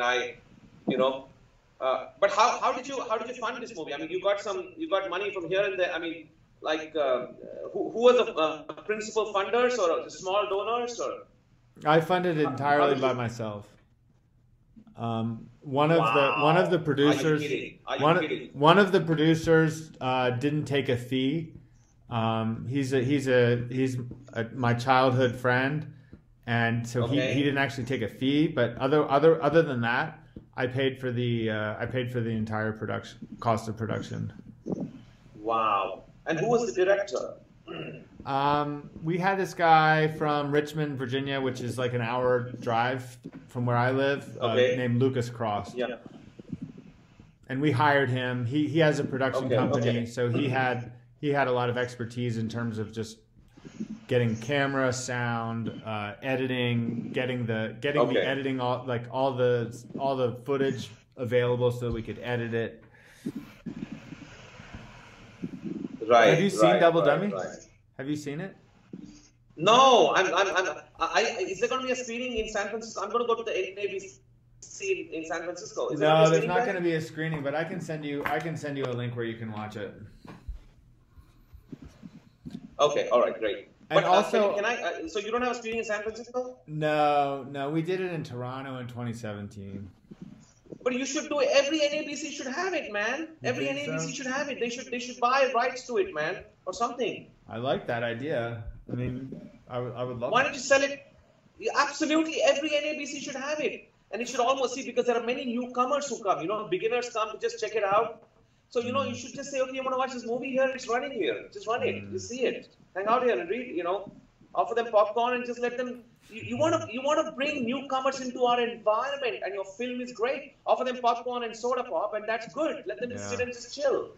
but how did you fund this movie? I mean, you got money from here and there. I mean, like who were the principal funders or the small donors or? I funded it entirely by myself. One of the producers. Are you kidding? One of the producers didn't take a fee. He's my childhood friend, and so he didn't actually take a fee. But other than that, I paid for the entire cost of production. Wow! And who was the director? We had this guy from Richmond, Virginia, which is like an hour drive from where I live, named Lucas Cross. Yeah. And we hired him. He has a production company, so he had a lot of expertise in terms of just getting camera, sound, editing, getting the editing, all the footage available so that we could edit it. Right. Have you seen Double Dummy? Right. Have you seen it? No, is there going to be a screening in San Francisco? I'm going to go to the NABC in San Francisco. No, there's not going to be a screening, but I can send you a link where you can watch it. Okay, all right, great. And but also, can I? So you don't have a screening in San Francisco? No, we did it in Toronto in 2017. But you should do it. Every NABC should have it, man. Every NABC should have it. They should buy rights to it, man, or something. I like that idea. I mean, I would love. Why don't you sell it? Absolutely, every NABC should have it, and it should almost see because there are many newcomers who come. Beginners come to just check it out. So you should just say, okay, you want to watch this movie here? It's running here. Just run it. Just see it. Hang out here and read. Offer them popcorn and just let them. You want to bring newcomers into our environment, and your film is great. Offer them popcorn and soda pop, and that's good. Let them just sit and just chill.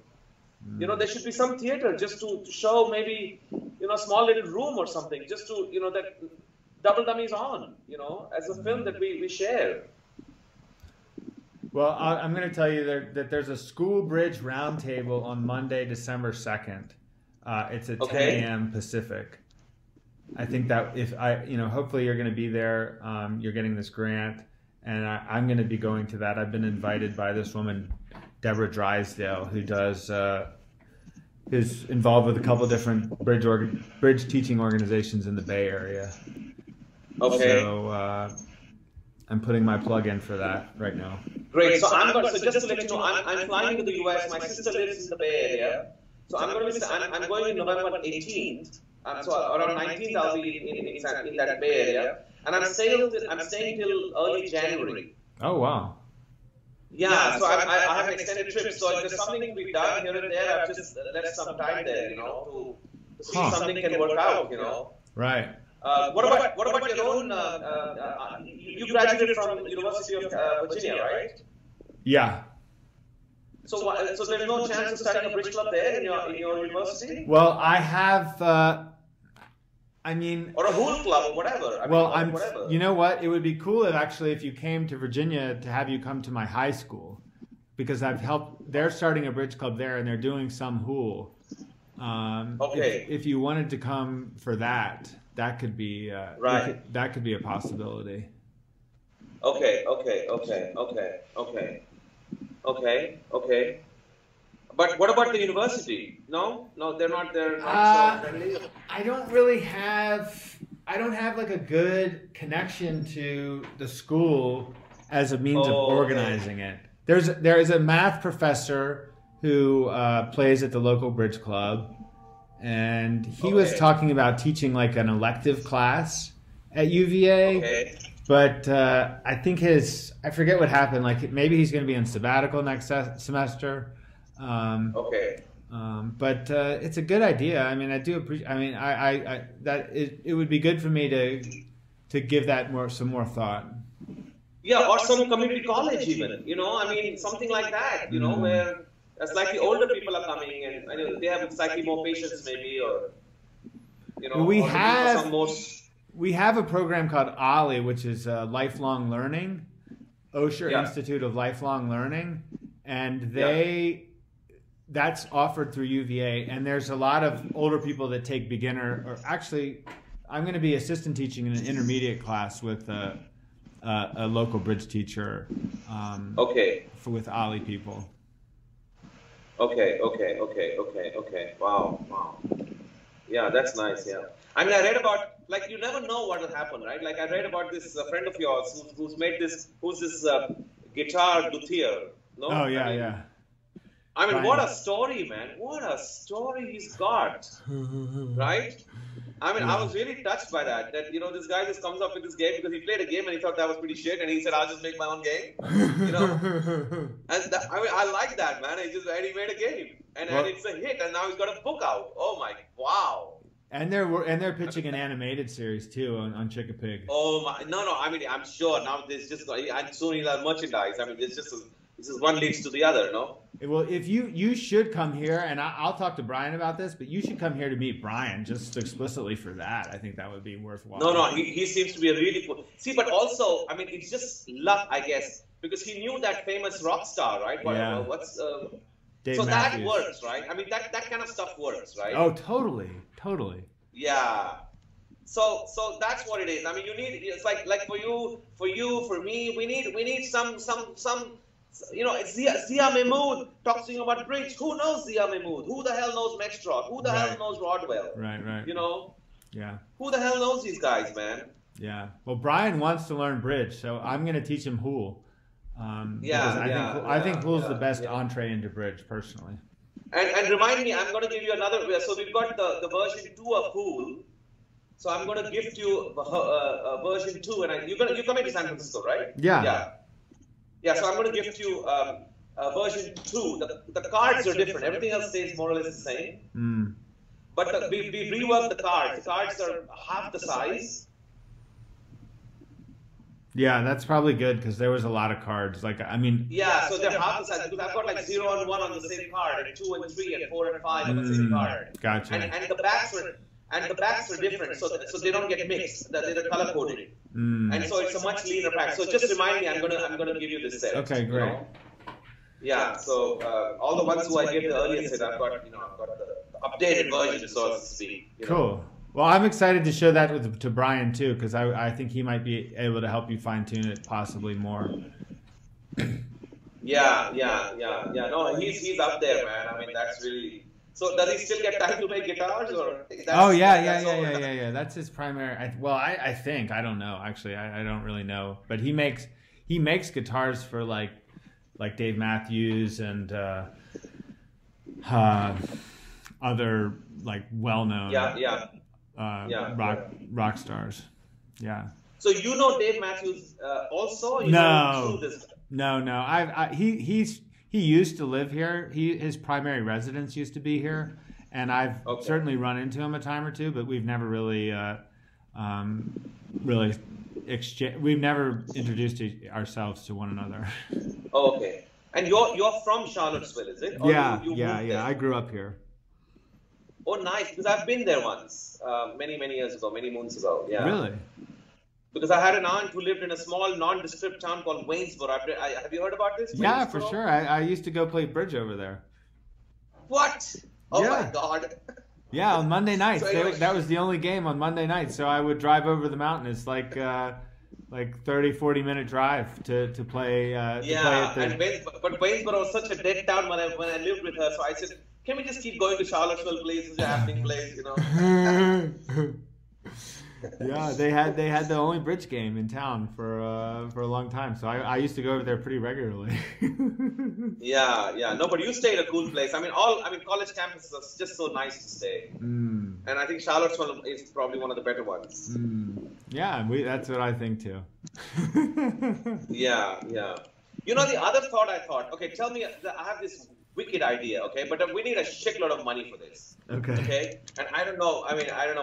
There should be some theater just to show maybe a small little room or something, just to that Double Dummy is on. As a film that we share. Well, I'm going to tell you that there's a School Bridge Roundtable on Monday, December 2nd. It's at 10 a.m. Pacific. I think that hopefully you're going to be there. You're getting this grant, and I'm going to be going to that. I've been invited by this woman, Deborah Drysdale, who's involved with a couple of different bridge teaching organizations in the Bay Area. Okay. So I'm putting my plug in for that right now. Great. So just to let you know, I'm flying to the US. My sister lives in the Bay Area. So I'm going in November 18th. So around 19th I'll be in that Bay Area, and I'm staying till early January. Oh wow! Yeah, so I have an extended trip. So if there's something to be done here and there, I've just left some time there, to see if something can work out, Right. What about your own? You graduated from University of Virginia, right? Yeah. So there's no chance of starting a bridge club there in your university? Well, I have. I mean, or a whole club, whatever. Whatever. You know what? It would be cool if you came to Virginia to have you come to my high school, because I've helped. They're starting a bridge club there, and they're doing some hool. Okay. If you wanted to come for that, that could be right. That could be a possibility. Okay. But what about the university? No, they're not. They're not so friendly. I don't have like a good connection to the school as a means of organizing it. There is a math professor who plays at the local bridge club, and he was talking about teaching like an elective class at UVA. Okay. But I think I forget what happened. Like maybe he's going to be on sabbatical next semester. But it's a good idea. I mean, I do appreciate. I mean, it would be good for me to give that some more thought. Yeah, or some community college even. I mean, something like that. Where slightly older people are coming and they have slightly more patience, maybe, or we have a program called OLLI, which is lifelong learning, Osher Institute of Lifelong Learning, and that's offered through UVA. And there's a lot of older people that take beginner, or actually, I'm going to be assistant teaching in an intermediate class with a local bridge teacher. With OLLI people. Okay. Wow. Yeah, that's nice. Yeah. I mean, I read about, like, you never know what will happen, right? Like, I read about this friend of yours who's this guitar luthier. No? Oh, yeah. I mean, what a story, man. What a story he's got, right? I mean, I was really touched by that this guy just comes up with this game because he played a game and he thought that was pretty shit, and he said, I'll just make my own game, And I like that, man. He made a game, and it's a hit, and now he's got a book out. Oh, my, wow. And they're pitching an animated series, too, on Chick-a-Pig. Oh, my, no, I mean, I'm sure now there's just, and soon he'll have merchandise. I mean, this is one leads to the other, no? Well, if you should come here, and I'll talk to Brian about this, but you should come here to meet Brian just explicitly for that. I think that would be worthwhile. No, he seems to be a really cool. See, but also, I mean, it's just luck, I guess, because he knew that famous rock star, right? Dave so Matthews. That works, right? I mean, that kind of stuff works, right? Oh, totally. Yeah. So that's what it is. I mean, it's like for you, for me, we need some. It's Zia Mahmood talking about bridge. Who knows Zia Mahmood? Who the hell knows Mextrot? Who the hell knows Rodwell? Right. Yeah. Who the hell knows these guys, man? Yeah. Well, Brian wants to learn bridge, so I'm going to teach him hool. I think hool's the best entree into bridge, personally. And remind me, I'm going to give you another. So we've got the version 2 of hool. So I'm going to gift you version 2, and you're coming to San Francisco, right? Yeah. Yeah, so I'm going to gift you version 2. The cards are different. Everything else stays more or less the same. But we reworked the cards. The cards are half the size. Yeah, that's probably good because there was a lot of cards. Yeah, so they're half the size because I've got like 0 and 1 on the same card, and 2 and 3 and 4 and 5 on the same card. Gotcha. And the backs are different, so they don't get mixed. They're color coded, and so it's a much leaner pack. So just remind me, I'm gonna give you this set. Okay, great. Yeah. So all the ones who I gave the earlier set, I've got the updated version, so to speak. Cool. Well, I'm excited to show that to Brian too, because I think he might be able to help you fine tune it possibly more. Yeah. No, he's up there, man. I mean, that's really. So does he still get time to make guitars, or? Yeah. That's his primary. I think, I don't know actually. I don't really know, but he makes guitars for like Dave Matthews and other like well-known rock stars. Yeah. So Dave Matthews also? No. He used to live here. His primary residence used to be here, and I've certainly run into him a time or two, but we've never really Oh, okay. And you're from Charlottesville, is it? Or Yeah, you yeah, moved yeah. there? I grew up here. Oh, nice. Because I've been there once, many years ago, many moons ago. Yeah. Really? Because I had an aunt who lived in a small, nondescript town called Waynesboro. Have you heard about this? Yeah, for Waynesboro? sure. I used to go play bridge over there. What? Oh Yeah. my God. Yeah, on Monday nights. So anyway- That was the only game on Monday nights. So I would drive over the mountain. It's like 30, 40-minute drive to play. To play Yeah, at the... but Waynesboro was such a dead town when I lived with her. So I said, can we just keep going to Charlottesville, please? It's a happening place, you know. Yeah, they had the only bridge game in town for a long time. So I used to go over there pretty regularly. Yeah. No, but you stay at a cool place. I mean, college campuses are just so nice to stay. And I think Charlottesville is probably one of the better ones. Yeah, that's what I think too. Yeah. You know, the other thought I thought, okay, tell me, I have this wicked idea, okay, but we need a shitload of money for this. Okay, and I don't know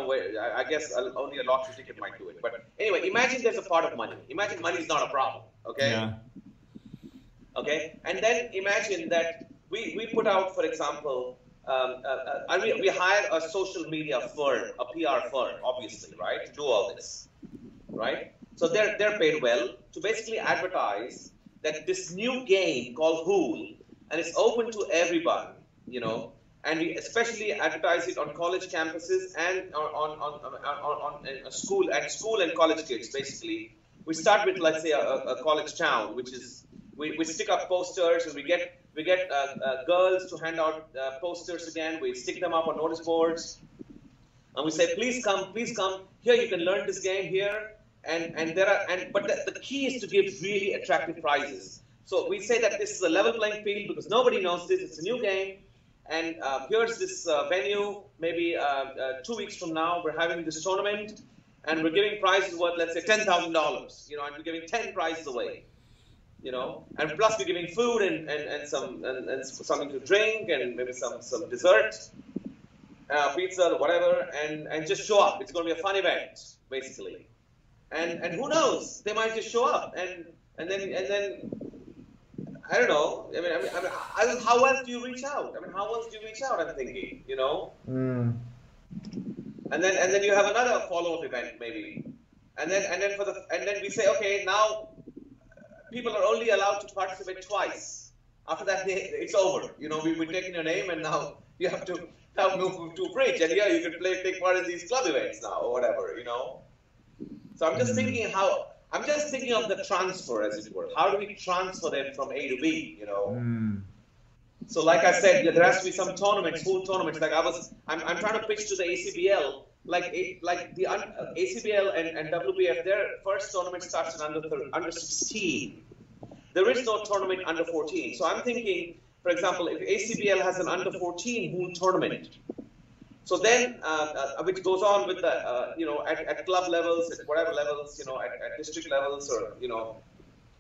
where. I guess only a lottery ticket might do it. But anyway, imagine there's a pot of money. Imagine money is not a problem. Okay. Yeah. Okay, and then imagine that we put out, for example, we hire a social media firm, a PR firm, obviously, right, to do all this, right? So they're paid well to basically advertise that this new game called Hool, and it's open to everyone, you know. And we especially advertise it on college campuses and on school and college kids. Basically, we start with, let's say, a college town, which is we stick up posters, and we get girls to hand out posters again. We stick them up on notice boards, and we say, please come here. You can learn this game here, but the key is to give really attractive prizes. So we say that this is a level playing field because nobody knows this. It's a new game. And here's this venue, maybe 2 weeks from now, we're having this tournament, and we're giving prizes worth, let's say, $10,000, you know, and we're giving 10 prizes away, you know, and plus we're giving food and something to drink and maybe some dessert, pizza, whatever, and just show up. It's going to be a fun event, basically. And who knows? They might just show up, and then. I don't know. I mean, how else do you reach out? I'm thinking, you know. And then you have another follow-up event maybe, and then we say, okay, now people are only allowed to participate twice. After that, it's over. You know, we've taken your name, and now you have to move to bridge, and yeah, you can take part in these club events now or whatever, you know. So I'm just thinking of the transfer, as it were. How do we transfer them from A to B, you know? So like I said, there has to be some tournaments, full tournaments. Like I'm trying to pitch to the ACBL, like the ACBL and WBF, their first tournament starts in under 16. There is no tournament under 14. So I'm thinking, for example, if ACBL has an under 14 full tournament, so then, which goes on with the, you know, at club levels, at whatever levels, you know, at district levels or, you know,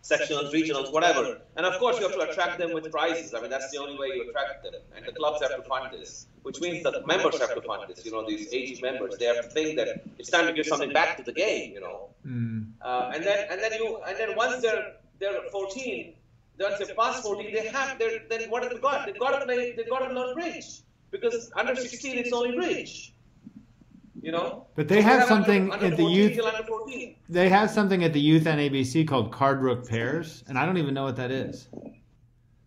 sectionals, regionals, whatever. And of course, you have to attract them with prizes. I mean, that's the only way you attract them. And the clubs have to fund this, which means that the members have to fund this. You know, these AG members, they have to think that it's time to give something back to the game. You know, and then once they're 14, once they pass 14, then what have they got? They've got to learn bridge. Because under 16, it's only bridge, you know. But they have something under at the 14 youth. till under 14. They have something at the youth NABC called Card Rook Pairs, and I don't even know what that is.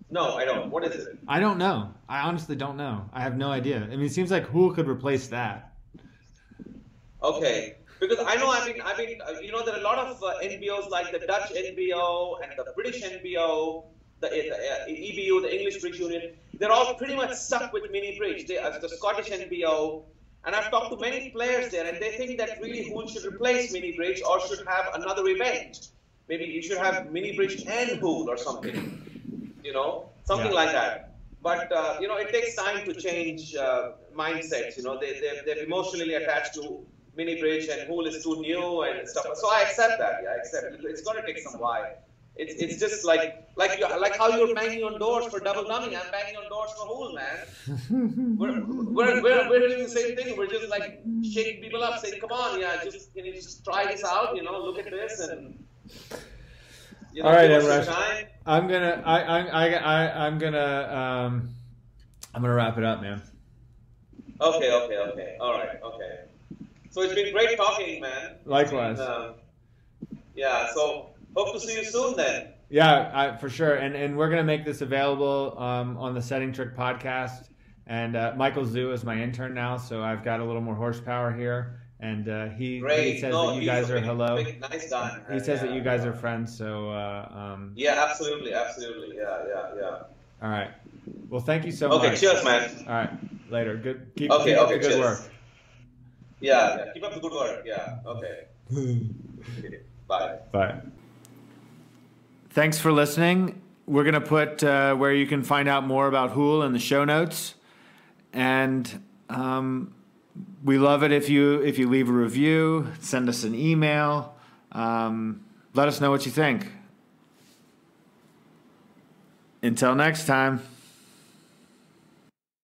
No, I don't. What is it? I don't know. I honestly don't know. I have no idea. I mean, it seems like Hool could replace that. Okay, because I know I've been you know, there are a lot of NBOs like the Dutch NBO and the British NBO, the EBU, the English Bridge Union. They're all pretty much stuck with mini bridge. The Scottish NBO, and I've talked to many players there, and they think that really Hool should replace mini bridge or should have another event. Maybe you should have mini bridge and Hool or something, you know, something like that. But you know, it takes time to change mindsets. You know, they're emotionally attached to mini bridge, and Hool is too new and stuff. So I accept that. Yeah, I accept it. It's going to take some while. It's just like how you're banging on doors for double dummy. I'm banging on doors for Hool, man. We're doing the same thing. We're just like shaking people up, saying, "Come on, yeah, can you just try this out? You know, look at this." And All right, give us Emraj. some time. I'm gonna wrap it up, man. Okay. All right. Okay. So it's been great talking, man. Likewise. Yeah. So hope to see you soon then. Yeah, for sure. And we're gonna make this available on the Setting Trick podcast. And Michael Zhu is my intern now, so I've got a little more horsepower here. And he says that you guys are hello. Nice guy. He says that you guys are friends. So yeah, absolutely. Yeah. All right. Well, thank you so much. Okay, cheers, man. All right, later. Keep up the good cheers. work. Yeah, keep up the good work. Yeah. Okay. Bye. Thanks for listening. We're gonna put where you can find out more about Hool in the show notes, and we love it if you leave a review, send us an email, let us know what you think. Until next time.